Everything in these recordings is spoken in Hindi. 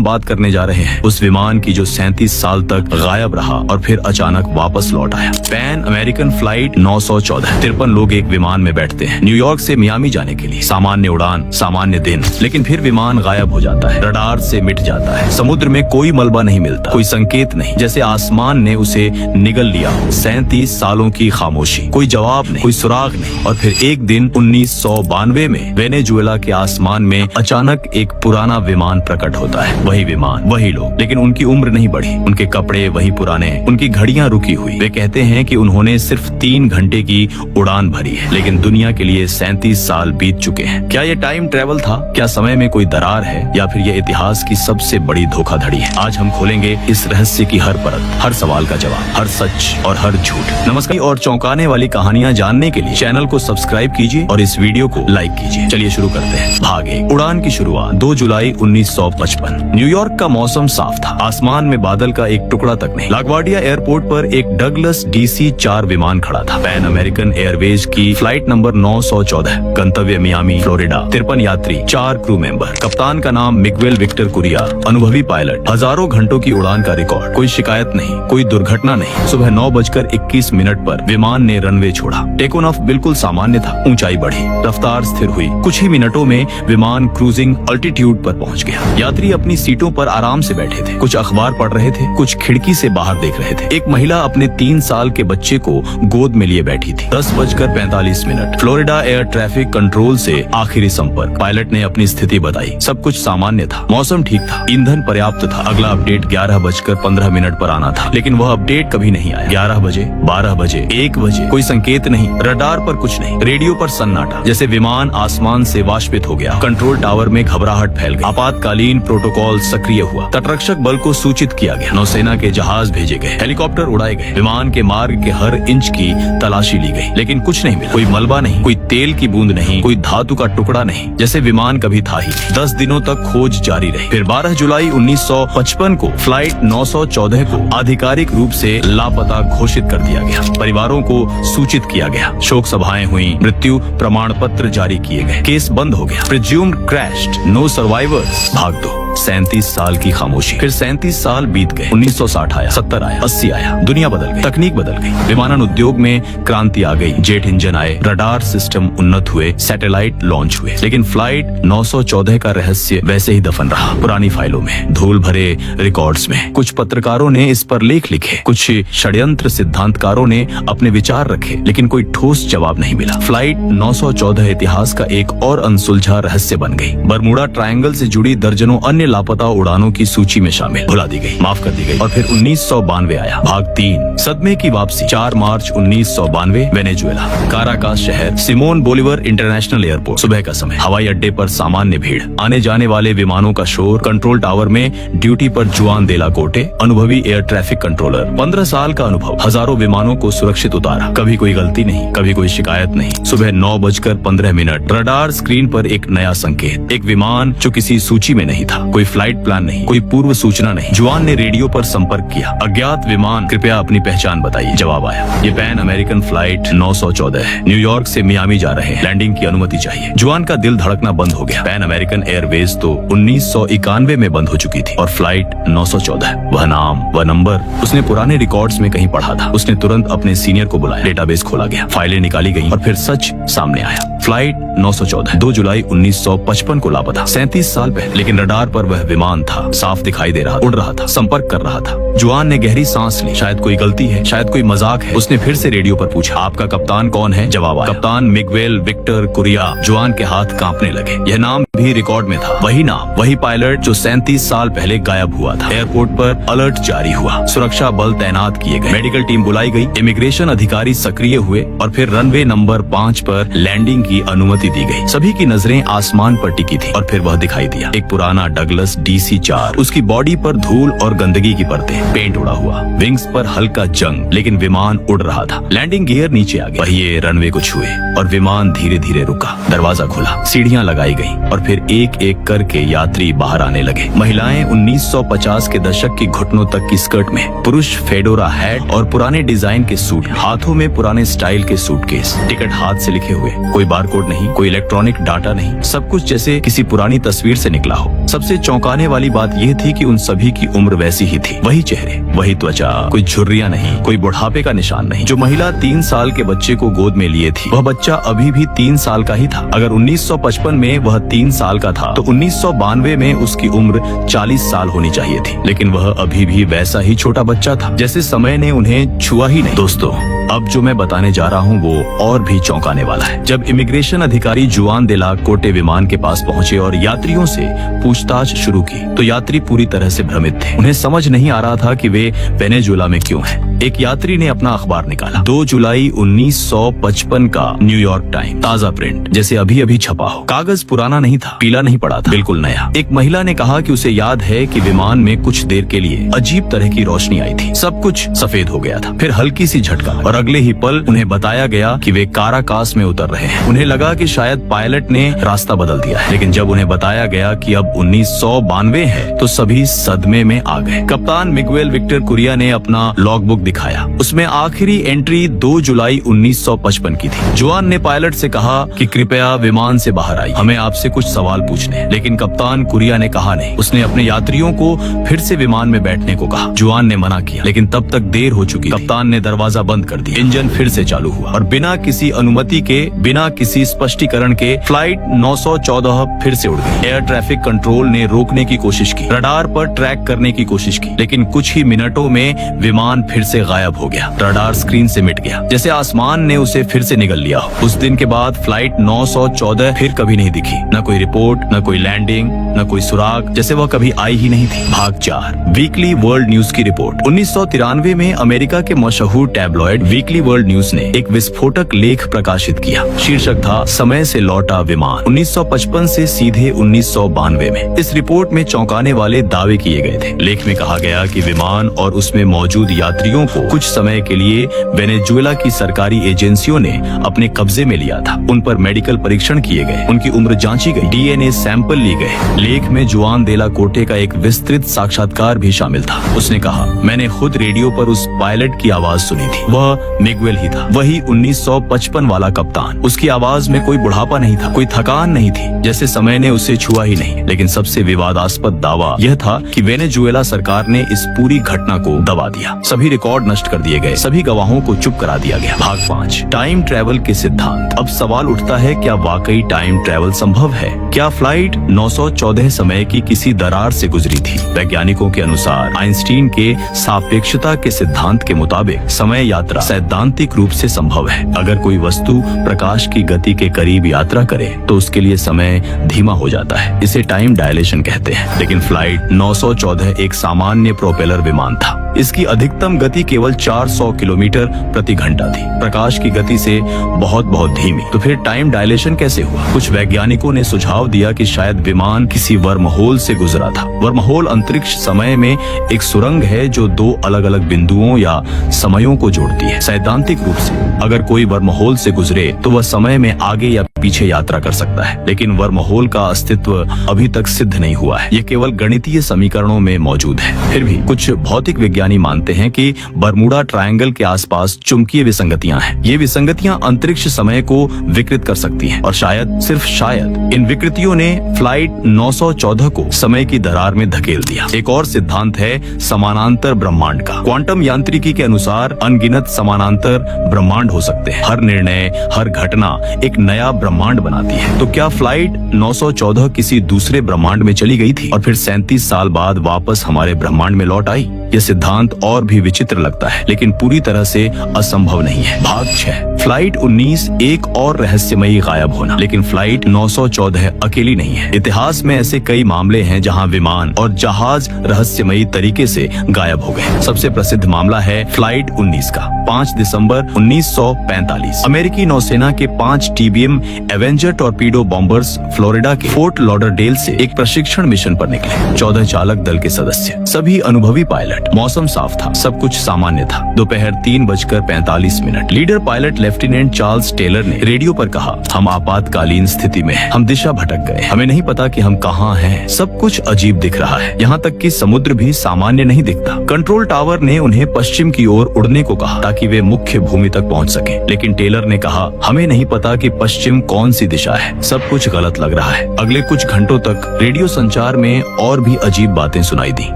बात करने जा रहे हैं उस विमान की जो 37 साल तक गायब रहा और फिर अचानक वापस लौट आया। Pan American flight 914। 53 लोग एक विमान में बैठते हैं न्यूयॉर्क से मियामी जाने के लिए। सामान्य उड़ान, सामान्य दिन, लेकिन फिर विमान गायब हो जाता है, रडार से मिट जाता है। समुद्र में कोई मलबा नहीं मिलता, कोई संकेत नहीं, जैसे आसमान ने उसे निगल लिया। 37 सालों की खामोशी, कोई जवाब नहीं, कोई सुराग नहीं। और फिर एक दिन 1992 में वेनेजुएला के आसमान में अचानक एक पुराना विमान प्रकट होता है। वही विमान, वही लोग, लेकिन उनकी उम्र नहीं बढ़ी, उनके कपड़े वही पुराने, उनकी घड़ियां रुकी हुई। वे कहते हैं कि उन्होंने सिर्फ 3 घंटे की उड़ान भरी है, लेकिन दुनिया के लिए 37 साल बीत चुके हैं। क्या ये टाइम ट्रेवल था? क्या समय में कोई दरार है, या फिर ये इतिहास की सबसे बड़ी धोखाधड़ी है? आज हम खोलेंगे इस रहस्य की हर परत, हर सवाल का जवाब, हर सच और हर झूठ। नमस्कार, और चौंकाने वाली कहानियां जानने के लिए चैनल को सब्सक्राइब कीजिए और इस वीडियो को लाइक कीजिए। चलिए शुरू करते हैं। भाग 1। उड़ान की शुरुआत 2 जुलाई 1955। न्यूयॉर्क का मौसम साफ था, आसमान में बादल का एक टुकड़ा तक नहीं। लाग्वार्डिया एयरपोर्ट पर एक डगलस DC-4 विमान खड़ा था। पैन अमेरिकन एयरवेज की फ्लाइट नंबर 914, गंतव्य मियामी, फ्लोरिडा। 53 यात्री, 4 क्रू मेंबर। कप्तान का नाम मिगवेल विक्टर कुरिया, अनुभवी पायलट। हजारों घंटों की उड़ान का रिकॉर्ड, कोई शिकायत नहीं, कोई दुर्घटना नहीं। सुबह 9:21 पर विमान ने रनवे छोड़ा। टेक ऑफ बिल्कुल सामान्य था, ऊंचाई बढ़ी, रफ्तार स्थिर हुई। कुछ ही मिनटों में विमान क्रूजिंग अल्टीट्यूड पर पहुंच गया। यात्री अपनी सीटों पर आराम से बैठे थे, कुछ अखबार पढ़ रहे थे, कुछ खिड़की से बाहर देख रहे थे। एक महिला अपने 3 साल के बच्चे को गोद में लिए बैठी थी। 10:45 फ्लोरिडा एयर ट्रैफिक कंट्रोल से आखिरी संपर्क। पायलट ने अपनी स्थिति बताई। सब कुछ सामान्य था, मौसम ठीक था, ईंधन पर्याप्त था। अगला अपडेट 11:15 पर आना था, लेकिन वह अपडेट कभी नहीं आया। 11 बजे, 12 बजे, 1 बजे, कोई संकेत नहीं, रडार पर कुछ नहीं, रेडियो पर सन्नाटा, जैसे विमान आसमान से वाष्पित हो गया। कंट्रोल टावर में घबराहट फैल गई। आपातकालीन प्रोटोकॉल सक्रिय हुआ। तटरक्षक बल को सूचित किया गया। नौसेना के जहाज भेजे गए, हेलीकॉप्टर उड़ाए गए। विमान के मार्ग के हर इंच की तलाशी ली गई, लेकिन कुछ नहीं मिला। कोई मलबा नहीं, कोई तेल की बूंद नहीं, कोई धातु का टुकड़ा नहीं, जैसे विमान कभी था ही। 10 दिनों तक खोज जारी रही। फिर 12 जुलाई 1955 को फ्लाइट 914 को आधिकारिक रूप से लापता घोषित कर दिया गया। परिवारों को सूचित किया गया। शोक सभाएं हुई, मृत्यु प्रमाण पत्र जारी किए गए। केस बंद हो गया। Presumed crashed, no survivors. भाग 2। 37 साल की खामोशी। फिर 37 साल बीत गए। 1960 आया, 70 आया, 80 आया। दुनिया बदल गई, तकनीक बदल गई, विमानन उद्योग में क्रांति आ गई। जेट इंजन आए, रडार सिस्टम उन्नत हुए, सैटेलाइट लॉन्च हुए, लेकिन फ्लाइट 914 का रहस्य वैसे ही दफन रहा, पुरानी फाइलों में, धूल भरे रिकॉर्ड्स में। कुछ पत्रकारों ने इस पर लेख लिखे, कुछ षड्यंत्र सिद्धांतकारों ने अपने विचार रखे, लेकिन कोई ठोस जवाब नहीं मिला। फ्लाइट 914 इतिहास का एक और अनसुलझा रहस्य बन गई। बरमूडा ट्रायंगल से जुड़ी दर्जनों अन्य लापता उड़ानों की सूची में शामिल, भुला दी गई, माफ कर दी गई। और फिर 1992 आया। भाग 3। सदमे की वापसी। 4 मार्च 1992, वेनेजुएला, काराकास शहर, सिमोन बोलीवर इंटरनेशनल एयरपोर्ट। सुबह का समय, हवाई अड्डे पर सामान्य भीड़, आने जाने वाले विमानों का शोर। कंट्रोल टावर में ड्यूटी पर जुआन देला कोटे, अनुभवी एयर ट्रैफिक कंट्रोलर। 15 साल का अनुभव, हजारों विमानों को सुरक्षित उतारा, कभी कोई गलती नहीं, कभी कोई शिकायत नहीं। सुबह 9:15, रडार स्क्रीन पर एक नया संकेत, एक विमान जो किसी सूची में नहीं था, कोई फ्लाइट प्लान नहीं, कोई पूर्व सूचना नहीं। जुआन ने रेडियो पर संपर्क किया। अज्ञात विमान, कृपया अपनी पहचान बताइए। जवाब आया, ये पैन अमेरिकन फ्लाइट 914 है, न्यूयॉर्क से मियामी जा रहे हैं, लैंडिंग की अनुमति चाहिए। जुआन का दिल धड़कना बंद हो गया। पैन अमेरिकन एयरवेज तो 1991 में बंद हो चुकी थी, और फ्लाइट 914, वह नाम, वह नंबर उसने पुराने रिकॉर्ड्स में कहीं पढ़ा था। उसने तुरंत अपने सीनियर को बुलाया, डेटाबेस खोला गया, फाइलें निकाली गई, और फिर सच सामने आया। फ्लाइट 914 2 जुलाई 1955 को लापता। 37 साल पहले, लेकिन रडार पर वह विमान था, साफ दिखाई दे रहा, उड़ रहा था, संपर्क कर रहा था। जुआन ने गहरी सांस ली। शायद कोई गलती है, शायद कोई मजाक है। उसने फिर से रेडियो पर पूछा, आपका कप्तान कौन है? जवाब आया, कप्तान मिगवेल विक्टर कुरिया। जुआन के हाथ कांपने लगे। यह नाम भी रिकॉर्ड में था, वही नाम, वही पायलट जो 37 साल पहले गायब हुआ था। एयरपोर्ट पर अलर्ट जारी हुआ, सुरक्षा बल तैनात किए गए, मेडिकल टीम बुलाई गई, इमिग्रेशन अधिकारी सक्रिय हुए, और फिर रनवे नंबर 5 पर लैंडिंग की अनुमति दी गई। सभी की नजरें आसमान पर टिकी थी, और फिर वह दिखाई दिया, एक पुराना डगलस DC-4। उसकी बॉडी पर धूल और गंदगी की परतें, पहिए, पेंट उड़ा हुआ, विंग्स पर हल्का जंग, लेकिन विमान उड़ रहा था। लैंडिंग गियर नीचे आ गए, पहिए रनवे को छुए और विमान धीरे धीरे रुका। दरवाजा खुला, सीढ़ियां लगाई गई और फिर एक एक करके यात्री बाहर आने लगे। महिलाएं 1950 के दशक की घुटनों तक की स्कर्ट में, पुरुष फेडोरा हैट और पुराने डिजाइन के सूट, हाथों में पुराने स्टाइल के सूटकेस, टिकट हाथ से लिखे हुए, कोई बारकोड नहीं, कोई इलेक्ट्रॉनिक डाटा नहीं, सब कुछ जैसे किसी पुरानी तस्वीर से निकला हो। सबसे चौंकाने वाली बात यह थी कि उन सभी की उम्र वैसी ही थी, वही चेहरे, वही त्वचा, कोई झुर्रियां नहीं, कोई बुढ़ापे का निशान नहीं। जो महिला 3 साल के बच्चे को गोद में लिए थी, वह बच्चा अभी भी 3 साल का ही था। अगर 1955 में वह 3 साल का था तो 1992 में उसकी उम्र 40 साल होनी चाहिए थी, लेकिन वह अभी भी वैसा ही छोटा बच्चा था, जैसे समय ने उन्हें छुआ ही नहीं। दोस्तों, अब जो मैं बताने जा रहा हूँ वो और भी चौंकाने वाला है। जब इमिग्रेशन अधिकारी जुआन दे ला कोटे विमान के पास पहुँचे और यात्रियों से पूछताछ शुरू की तो यात्री पूरी तरह से भ्रमित थे। उन्हें समझ नहीं आ रहा था कि वे वेनेजुएला में क्यों हैं। एक यात्री ने अपना अखबार निकाला, 2 जुलाई 1955 का न्यूयॉर्क टाइम, ताजा प्रिंट, जैसे अभी अभी छपा हो। कागज पुराना नहीं था, पीला नहीं पड़ा था, बिल्कुल नया। एक महिला ने कहा कि उसे याद है कि विमान में कुछ देर के लिए अजीब तरह की रोशनी आई थी, सब कुछ सफेद हो गया था, फिर हल्की सी झटका और अगले ही पल उन्हें बताया गया कि वे काराकास में उतर रहे हैं। उन्हें लगा कि शायद पायलट ने रास्ता बदल दिया है, लेकिन जब उन्हें बताया गया कि अब 1992 है तो सभी सदमे में आ गए। कप्तान मिगुएल विक्टर कुरिया ने अपना लॉग बुक दिखाया, उसमें आखिरी एंट्री 2 जुलाई 1955 की थी। जुआन ने पायलट से कहा कि कृपया विमान से बाहर आइए, हमें आपसे कुछ सवाल पूछने हैं, लेकिन कप्तान कुरिया ने कहा नहीं। उसने अपने यात्रियों को फिर से विमान में बैठने को कहा। जुआन ने मना किया, लेकिन तब तक देर हो चुकी थी। कप्तान ने दरवाजा बंद कर दिया, इंजन फिर से चालू हुआ और बिना किसी अनुमति के, बिना किसी स्पष्टीकरण के फ्लाइट 914 फिर से उड़ गई। एयर ट्रैफिक कंट्रोल ने रोकने की कोशिश की, रडार पर ट्रैक करने की कोशिश की, लेकिन कुछ ही मिनटों में विमान फिर से गायब हो गया। रडार स्क्रीन से मिट गया, जैसे आसमान ने उसे फिर से निगल लिया हो। उस दिन के बाद फ्लाइट 914 फिर कभी नहीं दिखी, न कोई रिपोर्ट, न कोई लैंडिंग, न कोई सुराग, जैसे वह कभी आई ही नहीं थी। भाग 4, वीकली वर्ल्ड न्यूज की रिपोर्ट। 1993 में अमेरिका के मशहूर टैबलॉइड वीकली वर्ल्ड न्यूज ने एक विस्फोटक लेख प्रकाशित किया। शीर्षक था, समय से लौटा विमान, 1955 से सीधे 1992 में। इस रिपोर्ट में चौंकाने वाले दावे किए गए थे। लेख में कहा गया कि विमान और उसमें मौजूद यात्रियों को कुछ समय के लिए वेनेजुएला की सरकारी एजेंसियों ने अपने कब्जे में लिया था। उन पर मेडिकल परीक्षण किए गए, उनकी उम्र जांची गई, डीएनए सैंपल लिए गए। लेख में जुआन दे ला कोटे का एक विस्तृत साक्षात्कार भी शामिल था। उसने कहा, मैंने खुद रेडियो पर उस पायलट की आवाज सुनी थी, वह मिगुएल ही था, वही 1955 वाला कप्तान। उसकी आवाज में कोई बुढ़ापा नहीं था, कोई थकान नहीं थी, जैसे समय ने उसे छुआ ही नहीं। लेकिन सबसे विवादास्पद दावा यह था कि वेनेजुएला सरकार ने इस पूरी घटना को दबा दिया। सभी रिकॉर्ड नष्ट कर दिए गए, सभी गवाहों को चुप करा दिया गया। भाग 5, टाइम ट्रेवल के सिद्धांत। अब सवाल उठता है, क्या वाकई टाइम ट्रेवल संभव है? क्या फ्लाइट 914 समय की किसी दरार से गुजरी थी? वैज्ञानिकों के अनुसार आइंस्टीन के सापेक्षता के सिद्धांत के मुताबिक समय यात्रा सैद्धांतिक रूप से संभव है। अगर कोई वस्तु प्रकाश की गति के करीब यात्रा करे तो उसके लिए समय धीमा हो जाता है, इसे टाइम डायलेशन कहते हैं। लेकिन फ्लाइट 914 एक सामान्य प्रोपेलर विमान था। इसकी अधिकतम गति केवल 400 किलोमीटर प्रति घंटा थी, प्रकाश की गति से बहुत धीमी। तो फिर टाइम डायलेशन कैसे हुआ? कुछ वैज्ञानिकों ने सुझाव दिया कि शायद विमान किसी वर्महोल से गुजरा था। वर्महोल अंतरिक्ष समय में एक सुरंग है जो 2 अलग-अलग बिंदुओं या समयों को जोड़ती है। सैद्धांतिक रूप से अगर कोई वर्महोल से गुजरे तो वह समय में आगे या पीछे यात्रा कर सकता है, लेकिन वर्महोल का अस्तित्व अभी तक सिद्ध नहीं हुआ है। यह केवल गणितीय समीकरणों में मौजूद है। फिर भी कुछ भौतिक विज्ञानी मानते हैं कि बर्मुडा ट्रायंगल के आसपास चुंबकीय विसंगतियां हैं। ये विसंगतियां अंतरिक्ष समय को विकृत कर सकती हैं और शायद, सिर्फ शायद, इन विकृतियों ने फ्लाइट 914 को समय की दरार में धकेल दिया। एक और सिद्धांत है समानांतर ब्रह्मांड का। क्वांटम यांत्रिकी के अनुसार अनगिनत समानांतर ब्रह्मांड हो सकते हैं। हर निर्णय, हर घटना एक नया ब्रह्मांड बनाती है। तो क्या फ्लाइट 914 किसी दूसरे ब्रह्मांड में चली गई थी और फिर 37 साल बाद वापस हमारे ब्रह्मांड में लौट आई? यह सिद्धांत और भी विचित्र लगता है, लेकिन पूरी तरह से असंभव नहीं है। भाग 6, फ्लाइट 19 एक और रहस्यमयी गायब होना। लेकिन फ्लाइट 914 अकेली नहीं है। इतिहास में ऐसे कई मामले हैं जहां विमान और जहाज रहस्यमयी तरीके से गायब हो गए। सबसे प्रसिद्ध मामला है फ्लाइट 19 का। 5 दिसंबर 1945 अमेरिकी नौसेना के 5 TBM Avenger torpedo bombers Florida के फोर्ट लॉडरडेल से एक प्रशिक्षण मिशन पर निकले। 14 चालक दल के सदस्य, सभी अनुभवी पायलट। मिनट। मौसम साफ था, सब कुछ सामान्य था। दोपहर 3:45 leader pilot lieutenant Charles Taylor ने रेडियो पर कहा, हम आपातकालीन स्थिति में हैं। हम दिशा भटक गए, हमें नहीं पता कि हम कहाँ हैं। सब कुछ अजीब दिख रहा है, यहाँ तक कि समुद्र भी सामान्य नहीं दिखता। कंट्रोल टावर ने उन्हें पश्चिम की ओर उड़ने को कहा ताकि वे मुख्य भूमि तक पहुँच सके, लेकिन टेलर ने कहा, हमें नहीं पता कि पश्चिम कौन सी दिशा है, सब कुछ गलत लग रहा है। अगले कुछ घंटों तक रेडियो संचार में और भी अजीब बातें सुनाई दी।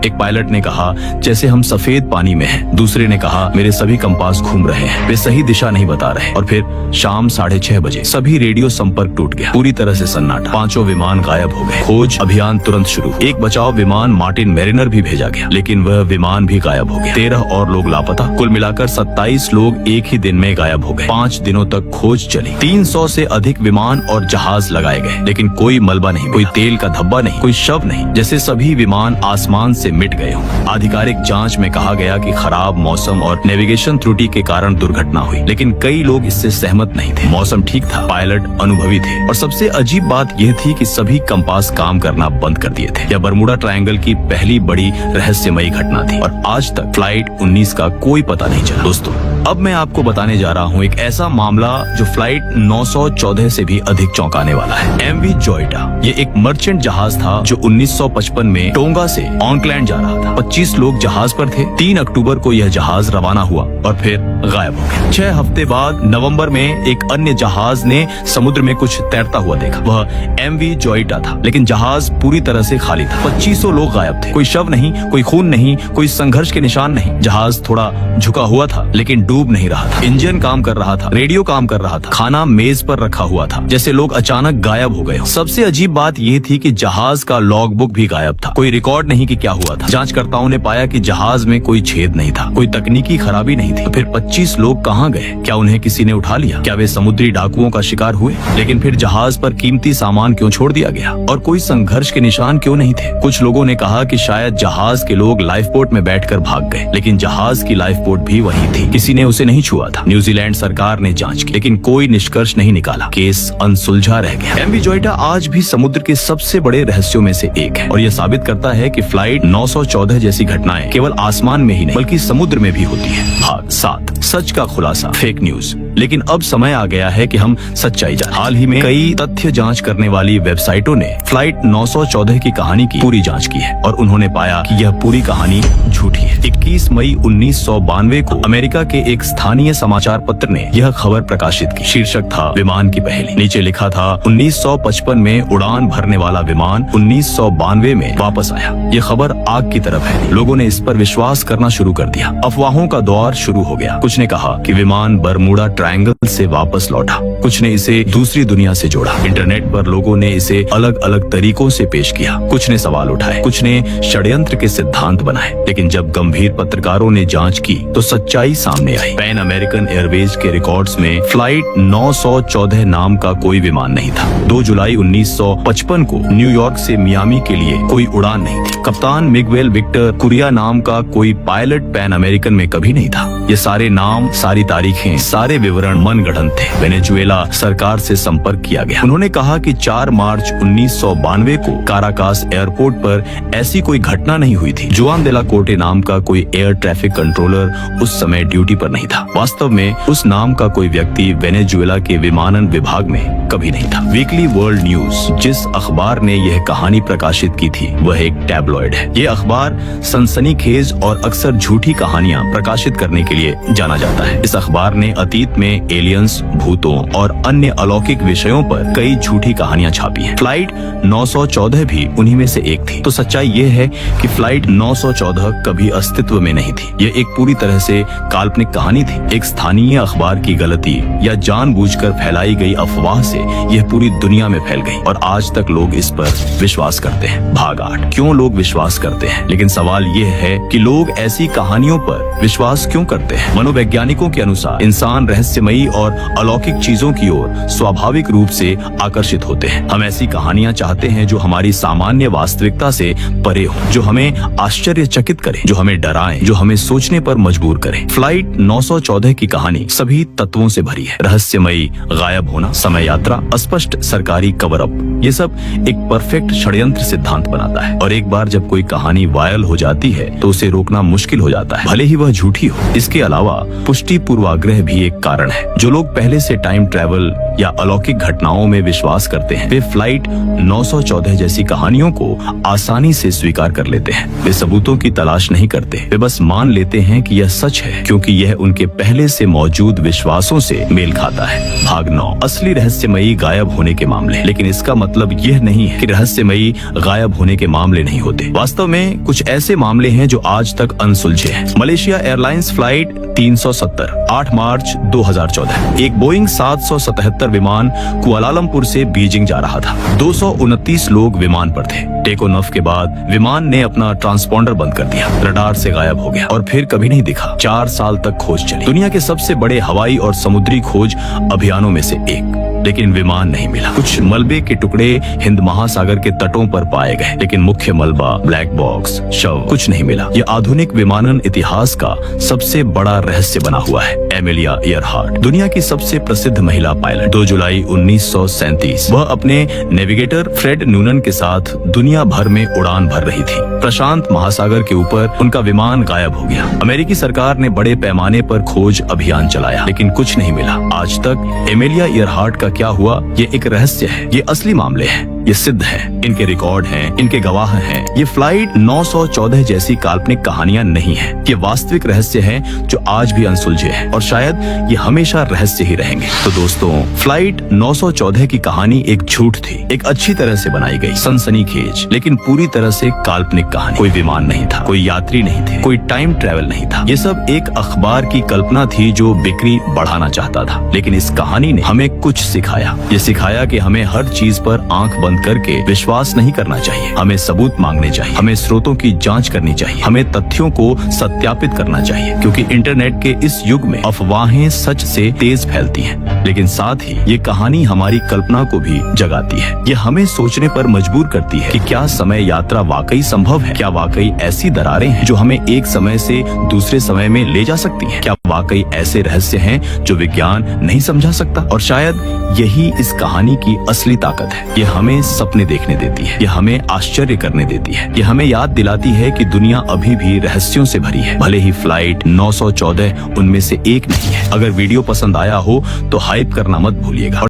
एक पायलट ने कहा, जैसे हम सफेद पानी में हैं। दूसरे ने कहा, मेरे सभी कंपास घूम रहे हैं, वे सही दिशा नहीं बता रहे। और फिर शाम 6:30 बजे सभी रेडियो संपर्क टूट गया, पूरी तरह से सन्नाटा। 5 विमान गायब हो गए। खोज अभियान तुरंत शुरू। एक बचाव विमान मार्टिन मैरिनर भी भेजा गया, लेकिन वह विमान भी गायब हो गया। 13 और लोग लापता। कुल मिलाकर 27 लोग एक ही दिन में गायब हो गए। 5 दिनों तक खोज चली। 300 से अधिक विमान और जहाज लगाए गए, लेकिन कोई मलबा नहीं, कोई तेल का धब्बा नहीं, कोई शव नहीं, जैसे सभी विमान आसमान से मिट गए हों। आधिकारिक जांच में कहा गया कि खराब मौसम और नेविगेशन त्रुटि के कारण दुर्घटना हुई, लेकिन कई लोग इससे सहमत नहीं थे। मौसम ठीक था, पायलट अनुभवी थे, और सबसे अजीब बात यह थी कि सभी कंपास काम करना बंद कर दिए थे। यह बरमूडा ट्रायंगल की पहली बड़ी रहस्यमयी घटना थी, और आज तक फ्लाइट 19 का कोई पता नहीं चला। दोस्तों, अब मैं आपको बताने जा रहा हूँ एक ऐसा मामला जो फ्लाइट 914 से भी अधिक चौंकाने वाला है। MV जोइटा, ये एक मर्चेंट जहाज था जो 1955 में टोंगा से ऑकलैंड जा रहा था। 25 लोग जहाज पर थे। 3 अक्टूबर को यह जहाज रवाना हुआ और फिर गायब हो गया। 6 हफ्ते बाद नवंबर में एक अन्य जहाज ने समुद्र में कुछ तैरता हुआ देखा। वह MV जोइटा था, लेकिन जहाज पूरी तरह से खाली था। 2500 लोग गायब थे। कोई शव नहीं, कोई खून नहीं, कोई संघर्ष के निशान नहीं। जहाज थोड़ा झुका हुआ था, लेकिन डूब नहीं रहा था। इंजन काम कर रहा था, रेडियो काम कर रहा था, खाना मेज पर रखा हुआ था, जैसे लोग अचानक गायब हो गए हो। सबसे अजीब बात यह थी कि जहाज का लॉग बुक भी गायब था। कोई रिकॉर्ड नहीं कि क्या हुआ था। जांचकर्ताओं ने पाया कि जहाज में कोई छेद नहीं था, कोई तकनीकी खराबी नहीं थी। तो फिर 25 लोग कहाँ गए? क्या उन्हें किसी ने उठा लिया? क्या वे समुद्री डाकुओं का शिकार हुए? लेकिन फिर जहाज पर कीमती सामान क्यों छोड़ दिया गया? और कोई संघर्ष के निशान क्यों नहीं थे? कुछ लोगों ने कहा कि शायद जहाज के लोग लाइफ बोट में बैठकर भाग गए, लेकिन जहाज की लाइफ बोट भी वहीं थी, किसी ने उसे नहीं छुआ था। न्यूजीलैंड सरकार ने जांच की, लेकिन कोई निष्कर्ष नहीं निकाला। केस अनसुलझा रह गया। MV जोइटा आज भी समुद्र के सबसे बड़े रहस्यों में से एक है, और यह साबित करता है कि फ्लाइट 914 जैसी घटनाएं केवल आसमान में ही नहीं बल्कि समुद्र में भी होती है। भाग 7, सच का खुलासा, फेक न्यूज। लेकिन अब समय आ गया है कि हम सच्चाई जानें। हाल ही में कई तथ्य जांच करने वाली वेबसाइटों ने फ्लाइट 914 की कहानी की पूरी जांच की है, और उन्होंने पाया कि यह पूरी कहानी झूठी है। 21 मई 1992 को अमेरिका के एक स्थानीय समाचार पत्र ने यह खबर प्रकाशित की। शीर्षक था, विमान की पहेली। नीचे लिखा था, 1955 में उड़ान भरने वाला विमान 1992 में वापस आया। ये खबर आग की तरफ है। लोगों ने इस पर विश्वास करना शुरू कर दिया। अफवाहों का दौर शुरू हो गया। कुछ ने कहा कि विमान बरमूडा ट्रायंगल से वापस लौटा, कुछ ने इसे दूसरी दुनिया से जोड़ा। इंटरनेट पर लोगों ने इसे अलग अलग तरीकों से पेश किया। कुछ ने सवाल उठाए, कुछ ने षड्यंत्र के सिद्धांत बनाए। लेकिन जब गंभीर पत्रकारों ने जांच की तो सच्चाई सामने आई। पैन अमेरिकन एयरवेज के रिकॉर्ड्स में फ्लाइट 914 नाम का कोई विमान नहीं था। 2 जुलाई 1955 को न्यूयॉर्क से मियामी के लिए कोई उड़ान नहीं थी। कप्तान मिगुएल विक्टर कुरिया नाम का कोई पायलट पैन अमेरिकन में कभी नहीं था। ये सारे नाम, सारी तारीखें, सारे विवरण मनगढ़ंत थे। वेनेजुएला सरकार से संपर्क किया गया। उन्होंने कहा कि 4 मार्च 1992 को काराकास एयरपोर्ट पर ऐसी कोई घटना नहीं हुई थी। जुआन देला कोर्टे नाम का कोई एयर ट्रैफिक कंट्रोलर उस समय ड्यूटी पर नहीं था। वास्तव में उस नाम का कोई व्यक्ति वेनेजुएला के विमानन विभाग में कभी नहीं था। वीकली वर्ल्ड न्यूज, जिस अखबार ने यह कहानी प्रकाशित की थी, वह एक टैबलॉइड है। ये अखबार सनसनीखेज और अक्सर झूठी कहानियां प्रकाशित करने के लिए जाना जाता है। इस अखबार ने अतीत में एलियंस, भूतों और अन्य अलौकिक विषयों पर कई झूठी कहानियां छापी हैं। फ्लाइट 914 भी उन्हीं में से एक थी। तो सच्चाई ये है कि फ्लाइट 914 कभी अस्तित्व में नहीं थी। यह एक पूरी तरह से काल्पनिक कहानी थी। एक स्थानीय अखबार की गलती या जानबूझकर फैलाई गई अफवाह से यह पूरी दुनिया में फैल गई, और आज तक लोग इस पर विश्वास करते हैं। भाग 8, क्यों लोग विश्वास करते हैं? लेकिन सवाल यह है कि लोग ऐसी कहानियों पर विश्वास क्यों करते हैं? मनोवैज्ञानिकों के अनुसार इंसान रहस्यमयी और अलौकिक चीजों की ओर स्वाभाविक रूप से आकर्षित होते हैं। हम ऐसी कहानियां चाहते हैं जो हमारी सामान्य वास्तविकता से परे हो, जो हमें आश्चर्यचकित करे, जो हमें डराए, जो हमें सोचने पर मजबूर करे। फ्लाइट 914 की कहानी सभी तत्वों से भरी है। रहस्यमयी गायब होना, समय यात्रा, अस्पष्ट सरकारी कवर अप, ये सब एक परफेक्ट षड्यंत्र सिद्धांत बनाता है। और एक बार जब कोई कहानी वायरल हो जाती है तो उसे रोकना मुश्किल हो जाता है, भले ही वह झूठी हो। इसके अलावा पुष्टि पूर्वाग्रह भी एक कारण है। जो लोग पहले से टाइम ट्रैवल या अलौकिक घटनाओं में विश्वास करते हैं, वे फ्लाइट 914 जैसी कहानियों को आसानी से स्वीकार कर लेते हैं। वे सबूतों की तलाश नहीं करते, वे बस मान लेते हैं कि यह सच है क्योंकि यह उनके पहले से मौजूद विश्वासों से मेल खाता है। भाग 9, असली रहस्यमयी गायब होने के मामले। लेकिन इसका मतलब यह नहीं है कि रहस्यमयी गायब होने के मामले नहीं होते। वास्तव में कुछ ऐसे मामले हैं जो आज तक अनसुलझे हैं। मलेशिया एयरलाइंस फ्लाइट 370 8 मार्च 2014। एक बोइंग 777 विमान कुआलालंपुर से बीजिंग जा रहा था। 229 लोग विमान पर थे। टेक ऑफ के बाद विमान ने अपना ट्रांसपॉन्डर बंद कर दिया, रडार से गायब हो गया और फिर कभी नहीं दिखा। 4 साल तक खोज चली, दुनिया के सबसे बड़े हवाई और समुद्री खोज अभियानों में से एक। लेकिन विमान नहीं मिला। कुछ मलबे के टुकड़े हिंद महासागर के तटों पर पाए गए, लेकिन मुख्य मलबा, ब्लैक बॉक्स, शव कुछ नहीं मिला। यह आधुनिक विमानन इतिहास का सबसे बड़ा रहस्य बना हुआ है। एमिलिया ईयरहार्ट, दुनिया की सबसे प्रसिद्ध महिला पायलट। 2 जुलाई 1937 वह अपने नेविगेटर फ्रेड न्यूनन के साथ दुनिया भर में उड़ान भर रही थी। प्रशांत महासागर के ऊपर उनका विमान गायब हो गया। अमेरिकी सरकार ने बड़े पैमाने पर खोज अभियान चलाया, लेकिन कुछ नहीं मिला। आज तक एमिलिया ईयरहार्ट का क्या हुआ ये एक रहस्य है। ये असली मामले हैं, ये सिद्ध है, इनके रिकॉर्ड हैं, इनके गवाह हैं। ये फ्लाइट 914 जैसी काल्पनिक कहानियां नहीं है, ये वास्तविक रहस्य हैं जो आज भी अनसुलझे हैं और शायद ये हमेशा रहस्य ही रहेंगे। तो दोस्तों, फ्लाइट 914 की कहानी एक झूठ थी, एक अच्छी तरह से बनाई गई सनसनीखेज लेकिन पूरी तरह से काल्पनिक कहानी। कोई विमान नहीं था, कोई यात्री नहीं थे, कोई टाइम ट्रेवल नहीं था। ये सब एक अखबार की कल्पना थी जो बिक्री बढ़ाना चाहता था। लेकिन इस कहानी ने हमें कुछ सिखाया। ये सिखाया कि हमें हर चीज पर आंख बंद करके विश्वास नहीं करना चाहिए। हमें सबूत मांगने चाहिए, हमें स्रोतों की जांच करनी चाहिए, हमें तथ्यों को सत्यापित करना चाहिए, क्योंकि इंटरनेट के इस युग में अफवाहें सच से तेज फैलती हैं। लेकिन साथ ही ये कहानी हमारी कल्पना को भी जगाती है। ये हमें सोचने पर मजबूर करती है कि क्या समय यात्रा वाकई संभव है? क्या वाकई ऐसी दरारें हैं जो हमें एक समय से दूसरे समय में ले जा सकती हैं? क्या वाकई ऐसे रहस्य हैं जो विज्ञान नहीं समझा सकता? और शायद यही इस कहानी की असली ताकत है। ये हमें सपने देखने देती है, ये हमें आश्चर्य करने देती है, ये हमें याद दिलाती है कि दुनिया अभी भी रहस्यों से भरी है, भले ही फ्लाइट 914 उनमें से एक नहीं है। अगर वीडियो पसंद आया हो तो हाइप करना मत भूलिएगा।